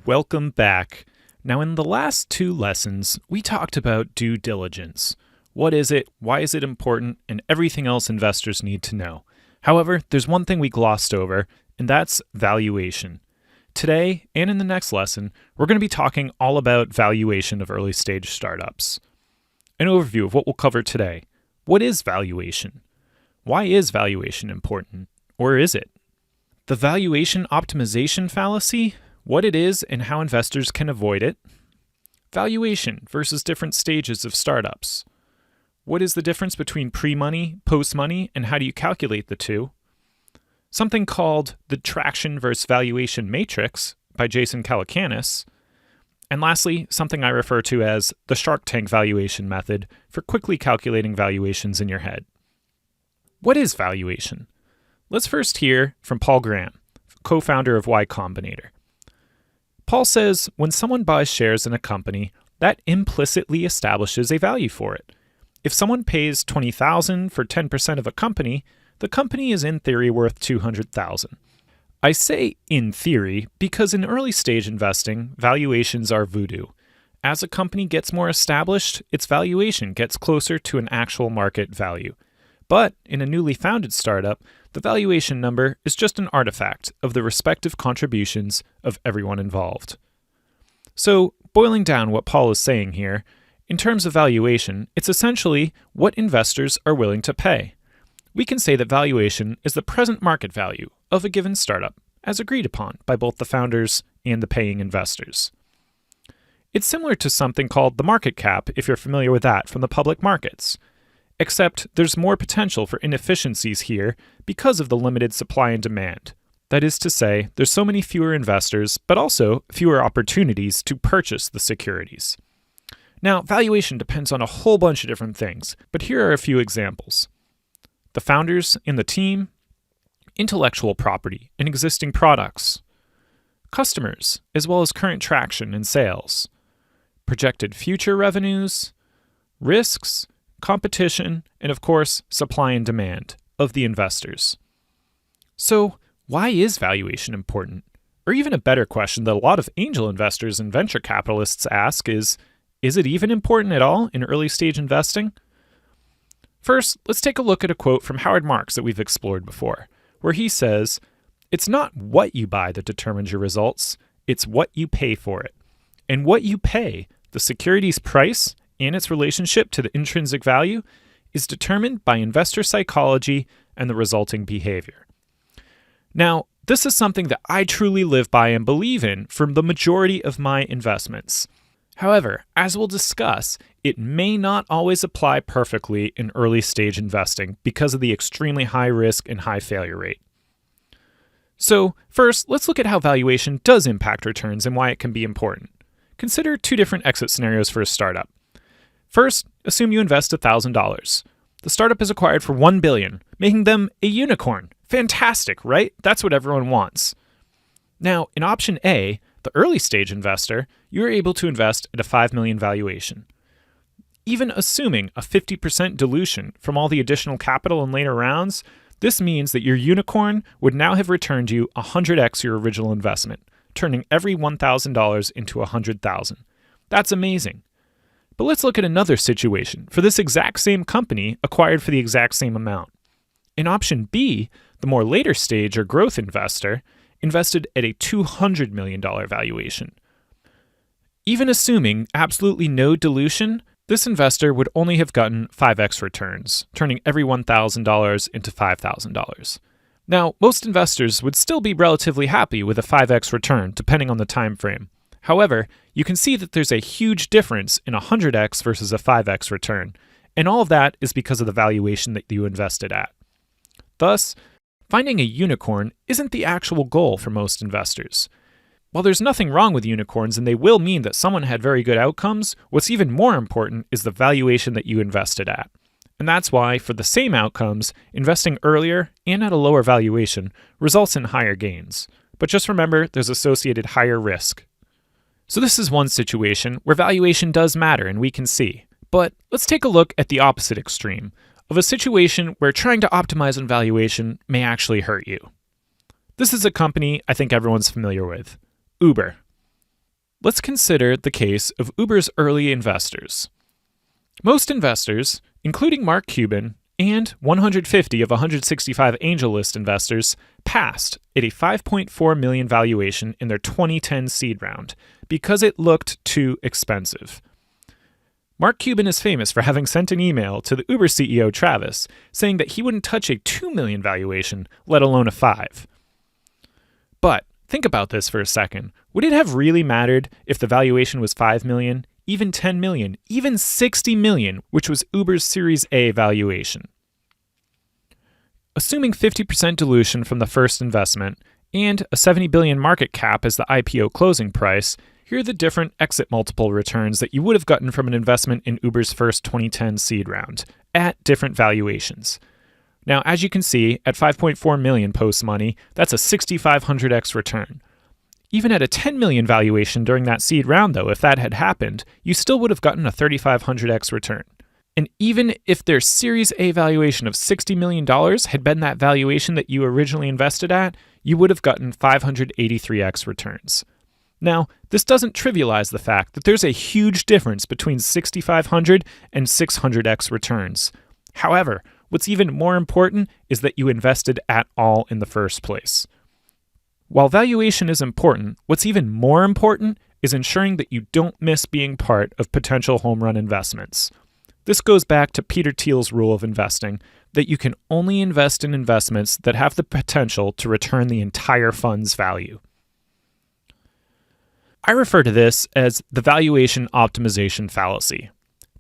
Welcome back. Now, in the last two lessons, we talked about due diligence. What is it? Why is it important? And everything else investors need to know. However, there's one thing we glossed over, and that's valuation. Today, and in the next lesson, we're going to be talking all about valuation of early stage startups. An overview of what we'll cover today. What is valuation? Why is valuation important? Or is it? The valuation optimization fallacy, what it is and how investors can avoid it. Valuation versus different stages of startups. What is the difference between pre-money, post-money, and how do you calculate the two? Something called the traction versus valuation matrix by Jason Calacanis. And lastly, something I refer to as the Shark Tank valuation method for quickly calculating valuations in your head. What is valuation? Let's first hear from Paul Graham, co-founder of Y Combinator. Paul says when someone buys shares in a company, that implicitly establishes a value for it. If someone pays $20,000 for 10% of a company, the company is in theory worth $200,000. I say in theory because in early stage investing, valuations are voodoo. As a company gets more established, its valuation gets closer to an actual market value. But in a newly founded startup, the valuation number is just an artifact of the respective contributions of everyone involved. So, boiling down what Paul is saying here, in terms of valuation, it's essentially what investors are willing to pay. We can say that valuation is the present market value of a given startup, as agreed upon by both the founders and the paying investors. It's similar to something called the market cap, if you're familiar with that from the public markets. Except there's more potential for inefficiencies here because of the limited supply and demand. That is to say, there's so many fewer investors, but also fewer opportunities to purchase the securities. Now, valuation depends on a whole bunch of different things, but here are a few examples. The founders and the team, intellectual property and existing products, customers, as well as current traction and sales, projected future revenues, risks, competition, and of course, supply and demand of the investors. So, why is valuation important? Or even a better question that a lot of angel investors and venture capitalists ask is it even important at all in early stage investing? First, let's take a look at a quote from Howard Marks that we've explored before, where he says, "It's not what you buy that determines your results, it's what you pay for it. And what you pay, the security's price, and its relationship to the intrinsic value is determined by investor psychology and the resulting behavior." Now, this is something that I truly live by and believe in from the majority of my investments. However, as we'll discuss, it may not always apply perfectly in early stage investing because of the extremely high risk and high failure rate. So, first, let's look at how valuation does impact returns and why it can be important. Consider two different exit scenarios for a startup. First, assume you invest $1,000. The startup is acquired for $1 billion, making them a unicorn. Fantastic, right? That's what everyone wants. Now, in option A, the early stage investor, you are able to invest at a $5 million valuation. Even assuming a 50% dilution from all the additional capital in later rounds, this means that your unicorn would now have returned you 100x your original investment, turning every $1,000 into $100,000. That's amazing. But let's look at another situation for this exact same company acquired for the exact same amount. In option B, the more later stage or growth investor invested at a $200 million valuation. Even assuming absolutely no dilution, this investor would only have gotten 5x returns, turning every $1,000 into $5,000. Now, most investors would still be relatively happy with a 5x return, depending on the time frame. However, you can see that there's a huge difference in a 100x versus a 5x return, and all of that is because of the valuation that you invested at. Thus, finding a unicorn isn't the actual goal for most investors. While there's nothing wrong with unicorns and they will mean that someone had very good outcomes, what's even more important is the valuation that you invested at. And that's why, for the same outcomes, investing earlier and at a lower valuation results in higher gains. But just remember, there's associated higher risk. So this is one situation where valuation does matter and we can see. But let's take a look at the opposite extreme of a situation where trying to optimize on valuation may actually hurt you. This is a company I think everyone's familiar with, Uber. Let's consider the case of Uber's early investors. Most investors, including Mark Cuban and 150 of 165 angel list investors, passed at a $5.4 million valuation in their 2010 seed round because it looked too expensive. Mark Cuban is famous for having sent an email to the Uber CEO Travis saying that he wouldn't touch a $2 million valuation, let alone a $5. But think about this for a second. Would it have really mattered if the valuation was $5 million, even $10 million, even $60 million, which was Uber's Series A valuation? Assuming 50% dilution from the first investment and a $70 billion market cap as the IPO closing price, here are the different exit multiple returns that you would have gotten from an investment in Uber's first 2010 seed round at different valuations. Now, as you can see, at $5.4 million post-money, that's a 6,500x return. Even at a $10 million valuation during that seed round, though, if that had happened, you still would have gotten a 3,500x return. And even if their Series A valuation of $60 million had been that valuation that you originally invested at, you would have gotten 583x returns. Now, this doesn't trivialize the fact that there's a huge difference between 6,500 and 600x returns. However, what's even more important is that you invested at all in the first place. While valuation is important, what's even more important is ensuring that you don't miss being part of potential home run investments. This goes back to Peter Thiel's rule of investing, that you can only invest in investments that have the potential to return the entire fund's value. I refer to this as the valuation optimization fallacy.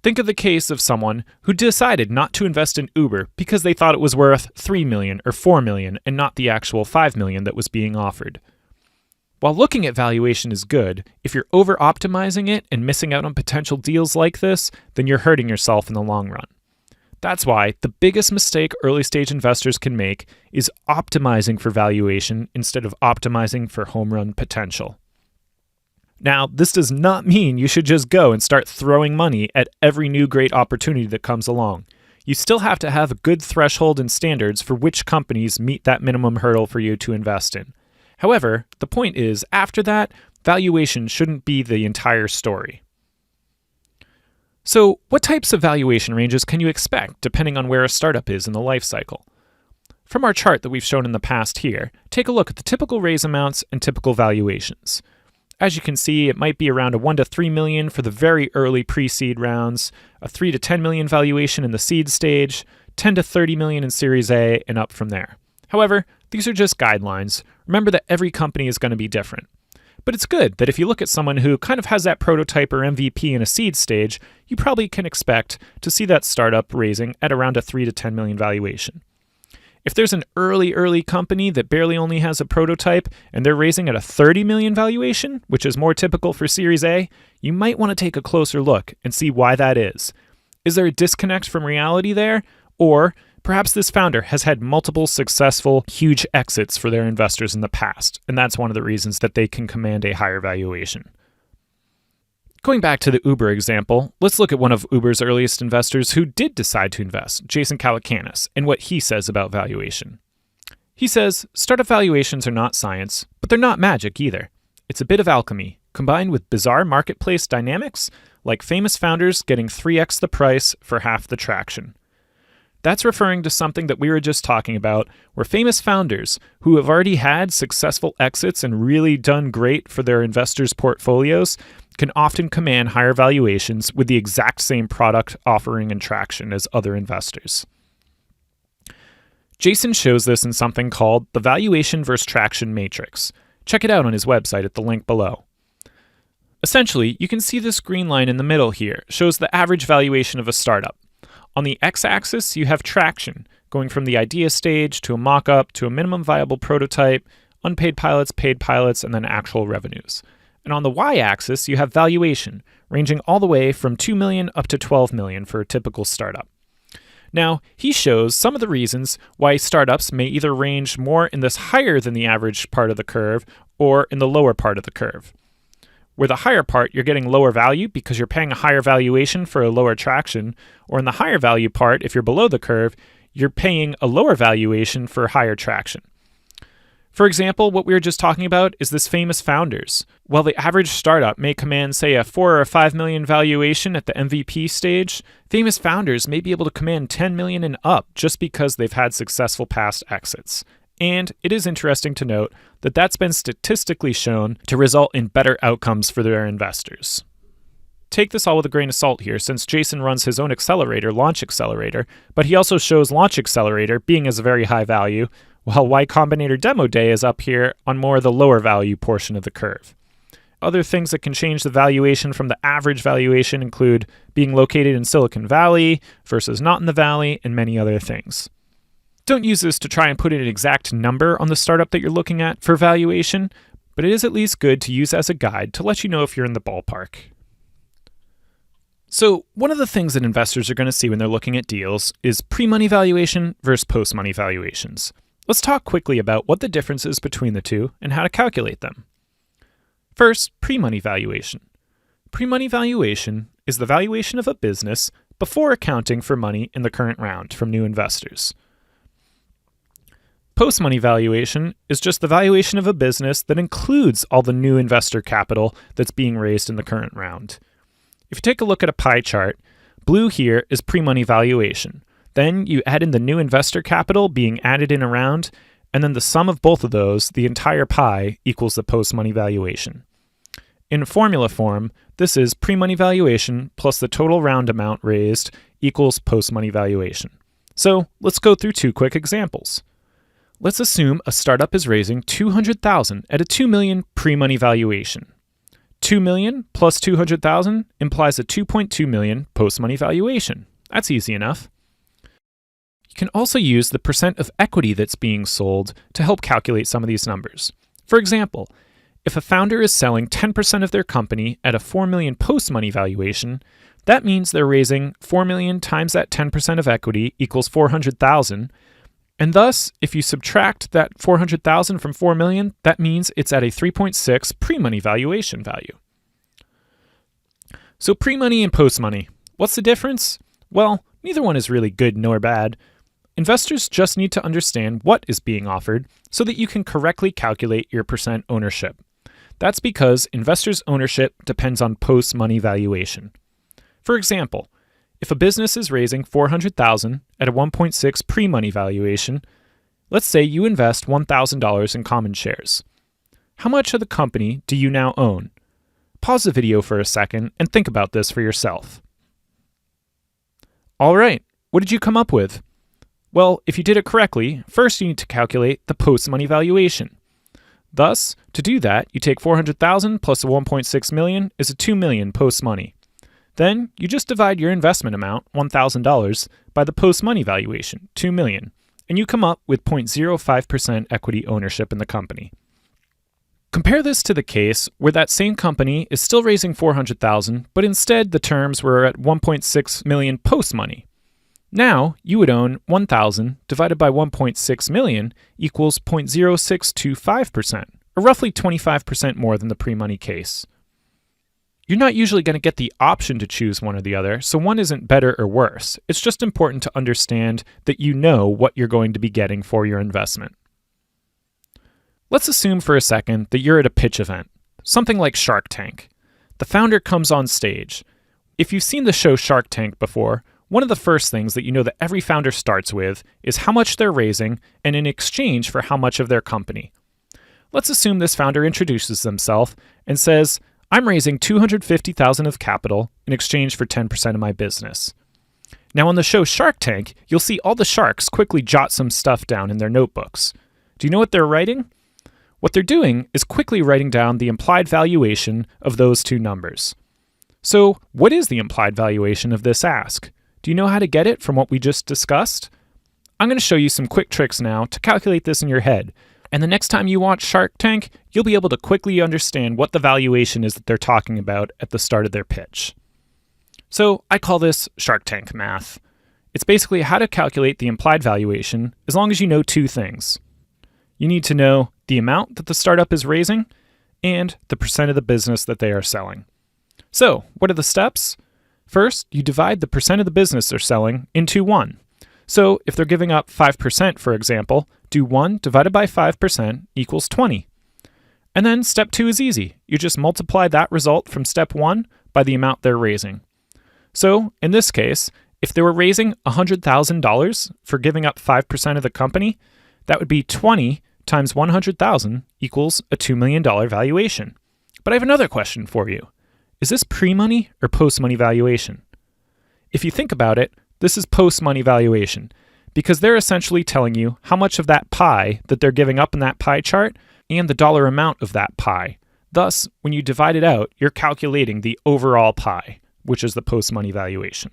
Think of the case of someone who decided not to invest in Uber because they thought it was worth $3 million or $4 million and not the actual $5 million that was being offered. While looking at valuation is good, if you're over-optimizing it and missing out on potential deals like this, then you're hurting yourself in the long run. That's why the biggest mistake early-stage investors can make is optimizing for valuation instead of optimizing for home run potential. Now, this does not mean you should just go and start throwing money at every new great opportunity that comes along. You still have to have a good threshold and standards for which companies meet that minimum hurdle for you to invest in. However, the point is, after that, valuation shouldn't be the entire story. So, what types of valuation ranges can you expect depending on where a startup is in the life cycle? From our chart that we've shown in the past here, take a look at the typical raise amounts and typical valuations. As you can see, it might be around a 1 to 3 million for the very early pre-seed rounds, a 3 to 10 million valuation in the seed stage, 10 to 30 million in Series A, and up from there. However, these are just guidelines. Remember that every company is going to be different. But it's good that if you look at someone who kind of has that prototype or MVP in a seed stage, you probably can expect to see that startup raising at around a 3 to 10 million valuation. If there's an early company that barely only has a prototype and they're raising at a 30 million valuation, which is more typical for Series A, you might want to take a closer look and see why that is. Is there a disconnect from reality there? Or perhaps this founder has had multiple successful, huge exits for their investors in the past, and that's one of the reasons that they can command a higher valuation. Going back to the Uber example, let's look at one of Uber's earliest investors who did decide to invest, Jason Calacanis, and what he says about valuation. He says, startup valuations are not science, but they're not magic either. It's a bit of alchemy, combined with bizarre marketplace dynamics, like famous founders getting 3x the price for half the traction. That's referring to something that we were just talking about, where famous founders who have already had successful exits and really done great for their investors' portfolios can often command higher valuations with the exact same product offering and traction as other investors. Jason shows this in something called the Valuation versus Traction Matrix. Check it out on his website at the link below. Essentially, you can see this green line in the middle here shows the average valuation of a startup. On the x-axis, you have traction, going from the idea stage to a mock-up to a minimum viable prototype, unpaid pilots, paid pilots, and then actual revenues. And on the y-axis, you have valuation, ranging all the way from 2 million up to 12 million for a typical startup. Now, he shows some of the reasons why startups may either range more in this higher than the average part of the curve or in the lower part of the curve. Where the higher part, you're getting lower value because you're paying a higher valuation for a lower traction, or in the higher value part, if you're below the curve, you're paying a lower valuation for higher traction. For example, what we were just talking about is this famous founders. While the average startup may command, say, a 4 or 5 million valuation at the MVP stage, famous founders may be able to command 10 million and up just because they've had successful past exits. And it is interesting to note that that's been statistically shown to result in better outcomes for their investors. Take this all with a grain of salt here, since Jason runs his own accelerator, Launch Accelerator, but he also shows Launch Accelerator being as a very high value, while Y Combinator Demo Day is up here on more of the lower value portion of the curve. Other things that can change the valuation from the average valuation include being located in Silicon Valley versus not in the valley, and many other things. Don't use this to try and put an exact number on the startup that you're looking at for valuation, but it is at least good to use as a guide to let you know if you're in the ballpark. So, one of the things that investors are going to see when they're looking at deals is pre-money valuation versus post-money valuations. Let's talk quickly about what the difference is between the two and how to calculate them. First, pre-money valuation. Pre-money valuation is the valuation of a business before accounting for money in the current round from new investors. Post-money valuation is just the valuation of a business that includes all the new investor capital that's being raised in the current round. If you take a look at a pie chart, blue here is pre-money valuation. Then you add in the new investor capital being added in a round, and then the sum of both of those, the entire pie, equals the post-money valuation. In formula form, this is pre-money valuation plus the total round amount raised equals post-money valuation. So let's go through two quick examples. Let's assume a startup is raising $200,000 at a $2 million pre-money valuation. $2 million plus $200,000 implies a $2.2 million post-money valuation. That's easy enough. You can also use the percent of equity that's being sold to help calculate some of these numbers. For example, if a founder is selling 10% of their company at a $4 million post-money valuation, that means they're raising $4 million times that 10% of equity equals $400,000. And thus, if you subtract that $400,000 from $4 million, that means it's at a 3.6 pre-money valuation value. So pre-money and post-money, what's the difference? Well, neither one is really good nor bad. Investors just need to understand what is being offered so that you can correctly calculate your percent ownership. That's because investors' ownership depends on post-money valuation. For example, if a business is raising $400,000 at a 1.6 pre-money valuation, let's say you invest $1,000 in common shares. How much of the company do you now own? Pause the video for a second and think about this for yourself. All right, what did you come up with? Well, if you did it correctly, first you need to calculate the post-money valuation. Thus, to do that, you take $400,000 plus the $1.6 million is a $2 million post-money. Then you just divide your investment amount, $1,000, by the post-money valuation, $2 million, and you come up with 0.05% equity ownership in the company. Compare this to the case where that same company is still raising $400,000, but instead the terms were at $1.6 million post-money. Now you would own $1,000 divided by $1.6 million equals 0.0625%, or roughly 25% more than the pre-money case. You're not usually going to get the option to choose one or the other, so one isn't better or worse. It's just important to understand that you know what you're going to be getting for your investment. Let's assume for a second that you're at a pitch event, something like Shark Tank. The founder comes on stage. If you've seen the show Shark Tank before, one of the first things that you know that every founder starts with is how much they're raising and in exchange for how much of their company. Let's assume this founder introduces themselves and says, I'm raising $250,000 of capital in exchange for 10% of my business. Now on the show Shark Tank, you'll see all the sharks quickly jot some stuff down in their notebooks. Do you know what they're writing? What they're doing is quickly writing down the implied valuation of those two numbers. So what is the implied valuation of this ask? Do you know how to get it from what we just discussed? I'm going to show you some quick tricks now to calculate this in your head. And the next time you watch Shark Tank, you'll be able to quickly understand what the valuation is that they're talking about at the start of their pitch. So I call this Shark Tank math. It's basically how to calculate the implied valuation as long as you know two things. You need to know the amount that the startup is raising and the percent of the business that they are selling. So what are the steps? First, you divide the percent of the business they're selling into 1. So if they're giving up 5%, for example, do 1 divided by 5% equals 20. And then step 2 is easy. You just multiply that result from step 1 by the amount they're raising. So in this case, if they were raising $100,000 for giving up 5% of the company, that would be 20 times 100,000 equals a $2 million valuation. But I have another question for you. Is this pre-money or post-money valuation? If you think about it, this is post-money valuation because they're essentially telling you how much of that pie that they're giving up in that pie chart and the dollar amount of that pie. Thus, when you divide it out, you're calculating the overall pie, which is the post-money valuation.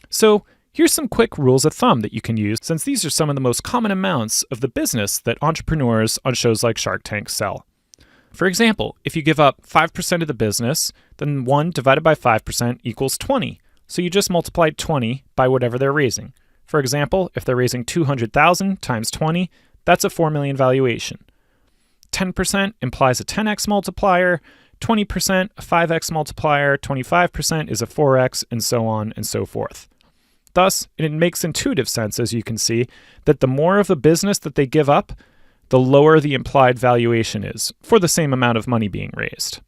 So here's some quick rules of thumb that you can use, since these are some of the most common amounts of the business that entrepreneurs on shows like Shark Tank sell. For example, if you give up 5% of the business, then 1 divided by 5% equals 20. So you just multiplied 20 by whatever they're raising. For example, if they're raising 200,000 times 20, that's a 4 million valuation. 10% implies a 10x multiplier, 20% a 5x multiplier, 25% is a 4x, and so on and so forth. Thus, it makes intuitive sense, as you can see, that the more of a business that they give up, the lower the implied valuation is for the same amount of money being raised.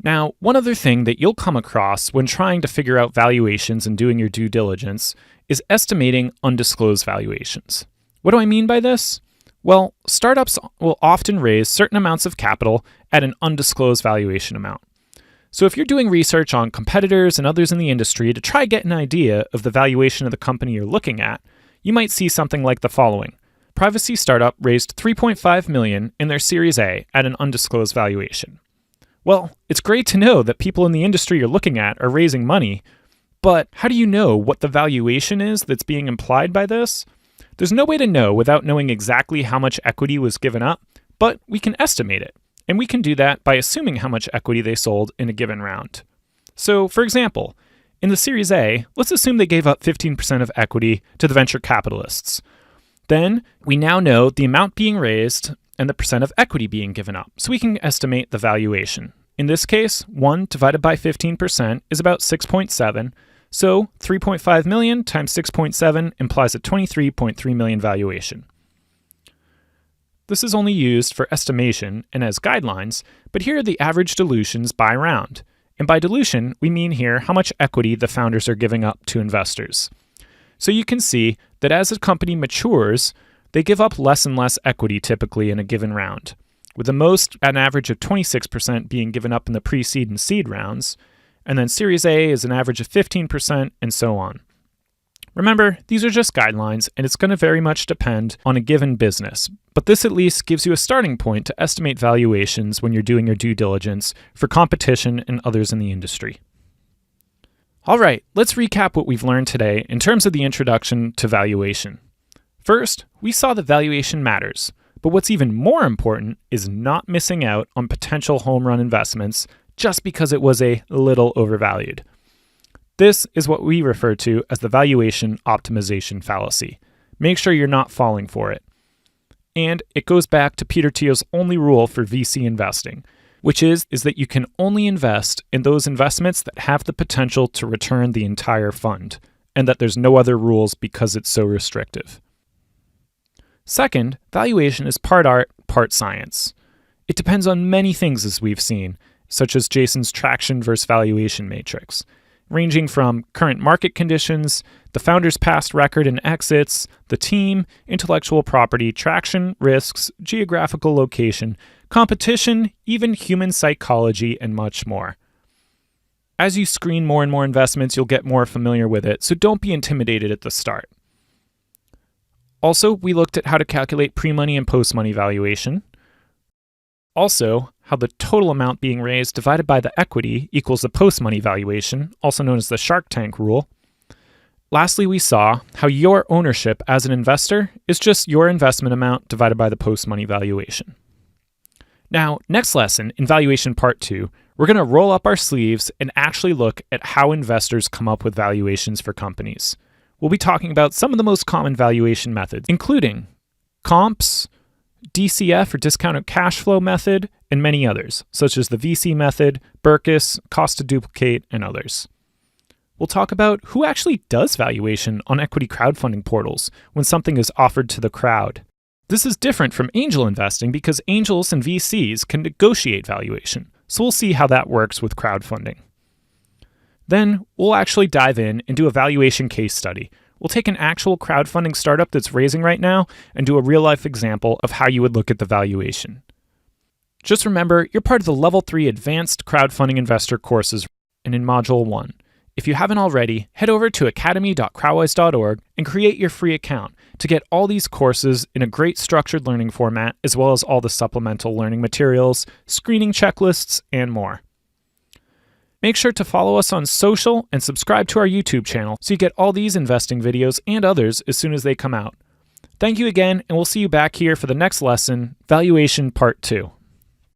Now, one other thing that you'll come across when trying to figure out valuations and doing your due diligence is estimating undisclosed valuations. What do I mean by this? Well, startups will often raise certain amounts of capital at an undisclosed valuation amount. So if you're doing research on competitors and others in the industry to try get an idea of the valuation of the company you're looking at, you might see something like the following. Privacy startup raised $3.5 million in their Series A at an undisclosed valuation. Well, it's great to know that people in the industry you're looking at are raising money, but how do you know what the valuation is that's being implied by this? There's no way to know without knowing exactly how much equity was given up, but we can estimate it, and we can do that by assuming how much equity they sold in a given round. So, for example, in the Series A, let's assume they gave up 15% of equity to the venture capitalists. Then we now know the amount being raised and the percent of equity being given up, so we can estimate the valuation. In this case, 1 divided by 15% is about 6.7, so 3.5 million times 6.7 implies a 23.3 million valuation. This is only used for estimation and as guidelines, but here are the average dilutions by round. And by dilution, we mean here how much equity the founders are giving up to investors. So you can see that as a company matures, they give up less and less equity typically in a given round, with the most at an average of 26% being given up in the pre-seed and seed rounds, and then Series A is an average of 15%, and so on. Remember, these are just guidelines, and it's going to very much depend on a given business, but this at least gives you a starting point to estimate valuations when you're doing your due diligence for competition and others in the industry. All right, let's recap what we've learned today in terms of the introduction to valuation. First, we saw that valuation matters, but what's even more important is not missing out on potential home run investments just because it was a little overvalued. This is what we refer to as the valuation optimization fallacy. Make sure you're not falling for it. And it goes back to Peter Thiel's only rule for VC investing, which is that you can only invest in those investments that have the potential to return the entire fund, and that there's no other rules because it's so restrictive. Second, valuation is part art, part science. It depends on many things, as we've seen, such as Jason's traction versus valuation matrix, ranging from current market conditions, the founder's past record and exits, the team, intellectual property, traction, risks, geographical location, competition, even human psychology, and much more. As you screen more and more investments, you'll get more familiar with it, so don't be intimidated at the start. Also, we looked at how to calculate pre-money and post-money valuation. Also, how the total amount being raised divided by the equity equals the post-money valuation, also known as the Shark Tank rule. Lastly, we saw how your ownership as an investor is just your investment amount divided by the post-money valuation. Now, next lesson, in Valuation Part 2, we're going to roll up our sleeves and actually look at how investors come up with valuations for companies. We'll be talking about some of the most common valuation methods, including comps, DCF or discounted cash flow method, and many others, such as the VC method, Berkus, cost to duplicate, and others. we'll talk about who actually does valuation on equity crowdfunding portals when something is offered to the crowd. This is different from angel investing because angels and VCs can negotiate valuation, so we'll see how that works with crowdfunding. Then, we'll actually dive in and do a valuation case study. We'll take an actual crowdfunding startup that's raising right now and do a real-life example of how you would look at the valuation. Just remember, you're part of the Level 3 Advanced Crowdfunding Investor courses and in Module 1. If you haven't already, head over to academy.crowdwise.org and create your free account to get all these courses in a great structured learning format, as well as all the supplemental learning materials, screening checklists, and more. Make sure to follow us on social and subscribe to our YouTube channel so you get all these investing videos and others as soon as they come out. Thank you again, and we'll see you back here for the next lesson, Valuation Part 2.